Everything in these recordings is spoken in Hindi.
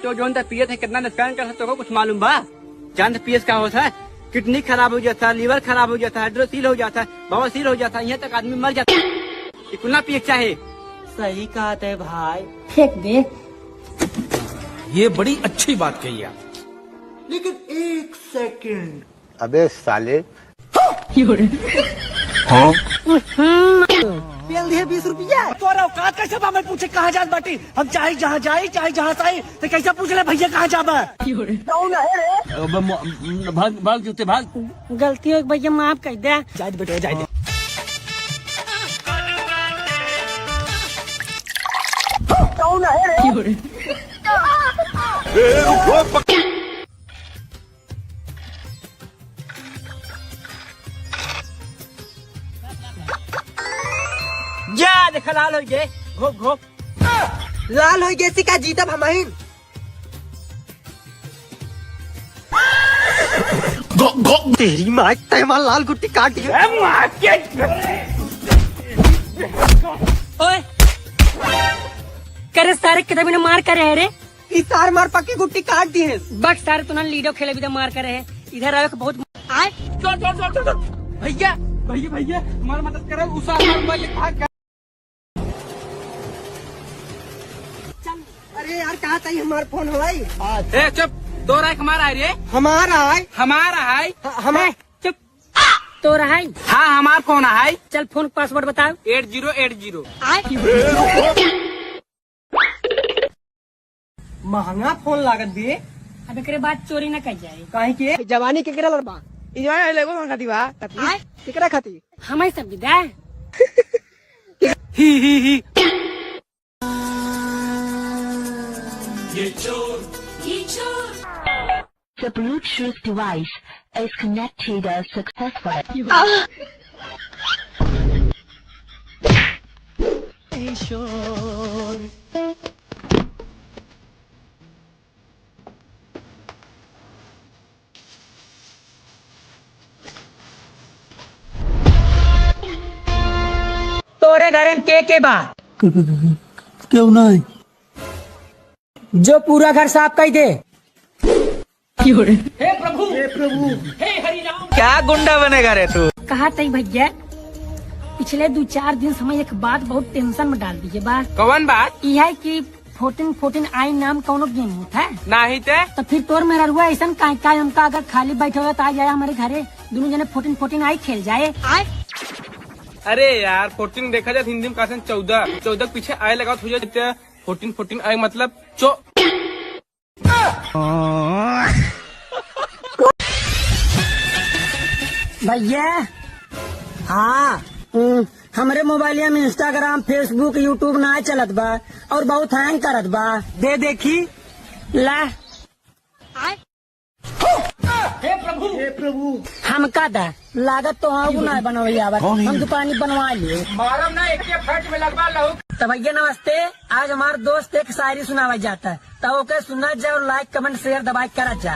तो जो पिए थे कितना नुकसान कर सकते हो कुछ मालूम बा? जानते पियस क्या होता है? किडनी खराब हो जाता है, लीवर खराब हो जाता है, हाइड्रोसील हो जाता है, बवासीर हो जाता है, यहाँ तक आदमी मर जाता है। कितना पिए चाहे? सही कहा थे भाई। फेंक दे। ये बड़ी अच्छी बात कही आप। लेकिन एक सेकंड। अबे साले। हाँ? पेल दिए 20 रुपया। तोरा औकात कैसे हमें पूछे कहाँ जात बाटी? हम चाहे जहाँ जाए चाहे जहाँ से तो कैसे पूछ ले भैया कहाँ जाबा? भाग भाग जूते भाग। गलती हो भैया माफ कर दे। जाए बेटे जाए। जा देखा लाल हो गए घोप घोप लाल हो गए का जीतब हमाइन। तेरी माँ तेमा लाल गुट्टी काट दिया। ओए करे सारे कितने ने मार करे है रे? इस तार मार पक्की गुट्टी काट दी है। बट सारे तुमने लीडो खेले भी तो मार करे है। इधर आयो बहुत आए। भैया भैया भैया हमारी मदद करो उस भाग। अरे यार कहा था हमारा फोन हवाई। ए चुप तो राय हमारा है रे। हमारा है। हमारा है। हमारा चुप तो रहा है। हाँ हमारा फोन है। चल फोन पासवर्ड बताओ। 8080। महंगा फोन लागत दिए। अब एकरे बाद चोरी न कर जाए। काहे के जवानी के गिरल बा। ई जवानी लेगो खाती बा। केकरा खाती? हमें सब विदा। ही The Bluetooth device is connected successfully. तोरे घर के बा? क्यों नहीं? जो पूरा घर साफ कर दे। हे प्रभु हे हरि राम। क्या गुंडा बनेगा रे तू? कहा तई भैया पिछले 2-4 दिन समय एक बात बहुत टेंशन में डाल दीजिए बा। कौन बात? यह है कि 14 आई नाम कौनो गेम होता है नहीं ते तो फिर तोर मेरा हुआ ऐसा का हमका अगर खाली बैठे हुआ तो आ जाए हमारे घरे दोनों जने 14 आई खेल जाए। अरे यार 14 देखा जाए हिंदी में कहा 14 पीछे आए लगा हो जाए 14 आई मतलब भैया हाँ हमारे मोबाइल में इंस्टाग्राम फेसबुक यूट्यूब ना चलत बा और बहुत हैंग करत बा। दे देखी। ला हे प्रभु हमका दा लागत तो हम ना बनवाई आवत हम दुकानी बनवा लिए। मारम ना एक फट में लगवा लहू। तो भैया नमस्ते। आज हमारे दोस्त एक शायरी सुनावा जाता है तो ओके सुना जा और लाइक कमेंट शेयर दबाई करा जा।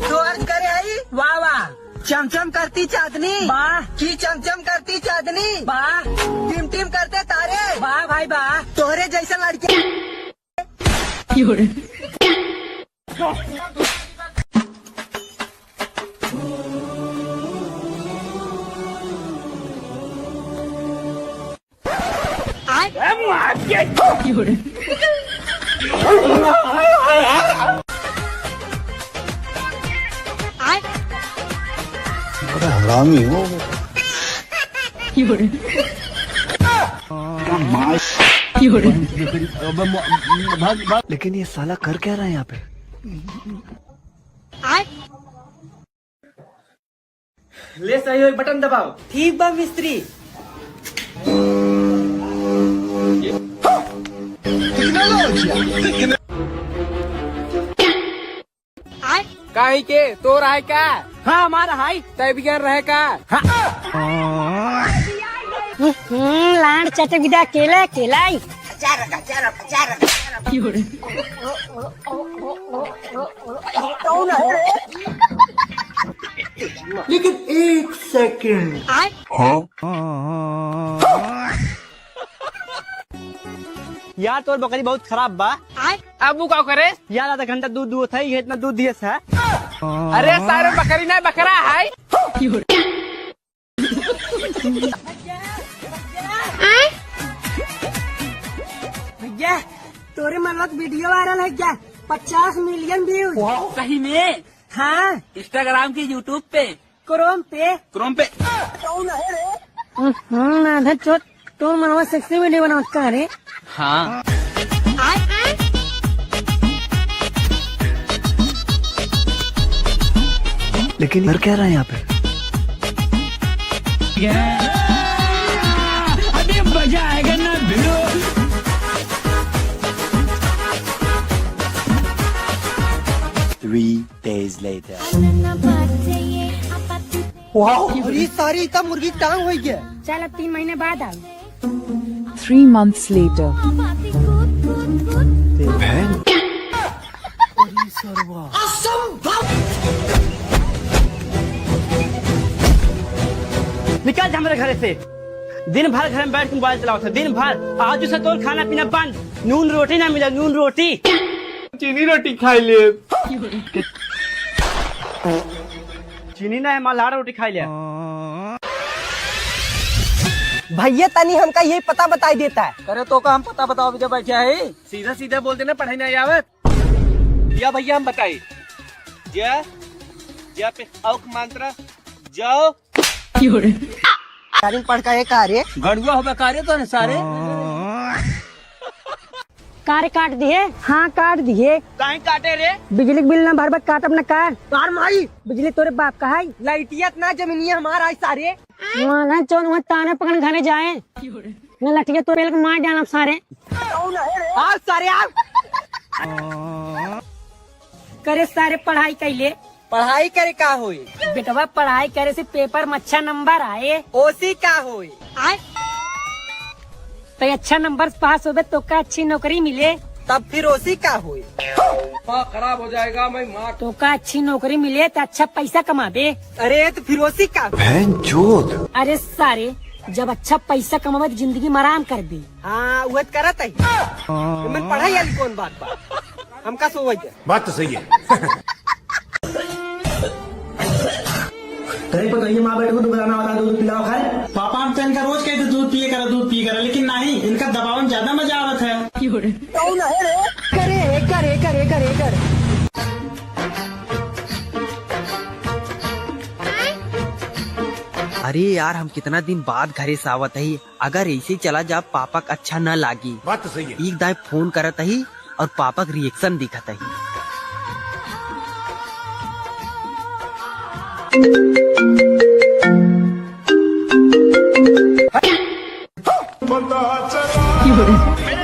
तो अर्ज करे आई। वाह वाह चमचम करती चांदनी वाह की चमचम करती चांदनी वाह टीम टीम करते तारे वाह भाई वाह। तोहरे जैसा लड़के बड़ा हरामी हो। लेकिन ये साला कर क्या रहा है यहाँ पे? ले सही हो बटन दबाओ। ठीक बा मिस्त्री। काहे के तो रहा का? हाँ हमारा हाई तय बिगड़ रहे का। लाड चटे विदा केला केलाई। लेकिन एक सेकंड। हाँ? यार तोर बकरी बहुत खराब बा। अब वो क्या करे? यार आधा घंटा दूध दुहत है, ये इतना दूध दिए है। अरे सारे बकरी ना बकरा है। भैया तोरे मनोत वीडियो वायरल है क्या? 50 मिलियन व्यूज। सही में? हाँ इंस्टाग्राम की, यूट्यूब पे, क्रोम पे। आधा चोट तो मनवा सेक्सी वीडियो बनावत का रे? हाँ। लेकिन कर क्या रहा है यहाँ पे? अभी मजा आएगा ना भिड़ो। और ये सारी इतना मुर्गी टांग हो गया। चल अब 3 महीने बाद आ। 3 months later. निकाल जा मेरे घर से। दिन भर घर में बैठ के मोबाइल चलाओ था, दिन भर। आज उसे तो खाना पीना बंद, नून रोटी ना मिला, नून रोटी। चीनी रोटी खाई ले। चीनी ना है, मल्हार रोटी खाई लिया। भैया तनी हमका ये पता बताई देता है। अरे तो का हम पता बताओ जब बैठा है। सीधा सीधा बोलते ना, पढ़ाई नहीं आवत। या भैया हम बताए जा पे औक मंत्र जाओ। पढ़ का एक कार्य गड़ुआ हो कार्य तो सारे कार्य काट दिए। हाँ काट दिए। कहीं काटे रे? बिजली बिल ना भर काट अपना कार। तार माई बिजली तोरे बाप का है। लाइटिया ना जमीनिया हमारा सारे। वहाँ चौन वहाँ ताने पकड़ घरे जाए न लठिया तो पेल मार जाना सारे। आप सारे आप करे सारे पढ़ाई कैले। पढ़ाई करे का होई? बेटवा पढ़ाई करे से पेपर में अच्छा नंबर आए। ओसी का होई? तो अच्छा नंबर पास होबे तो का अच्छी नौकरी मिले। तब फिर ओसी का होई? खराब हो जाएगा मैं माँ। तो का अच्छी नौकरी मिले तो अच्छा पैसा कमाबे। अरे तो फिर ओसी का? बहनचोद। अरे सारे जब अच्छा पैसा कमावे तो जिंदगी में आराम कर दे। हाँ वह करत है। मैं पढ़ाई वाली कौन बात बा? हमका सोच बात तो सही है। तेरे को कहिए माँ बेटे को दुबराना वाला दूध पिलाओ खाए। पापा हम तो इनका रोज कहते दूध पिए करा, लेकिन नहीं, इनका दबाव में ज्यादा मजा आवत है। करे। अरे यार हम कितना दिन बाद घरे से आवत ही, अगर ऐसे चला जा पापा का अच्छा न लागी। बात तो सही है। एक दाए फोन करत ही और पापा का रिएक्शन दिखत ही। पता चला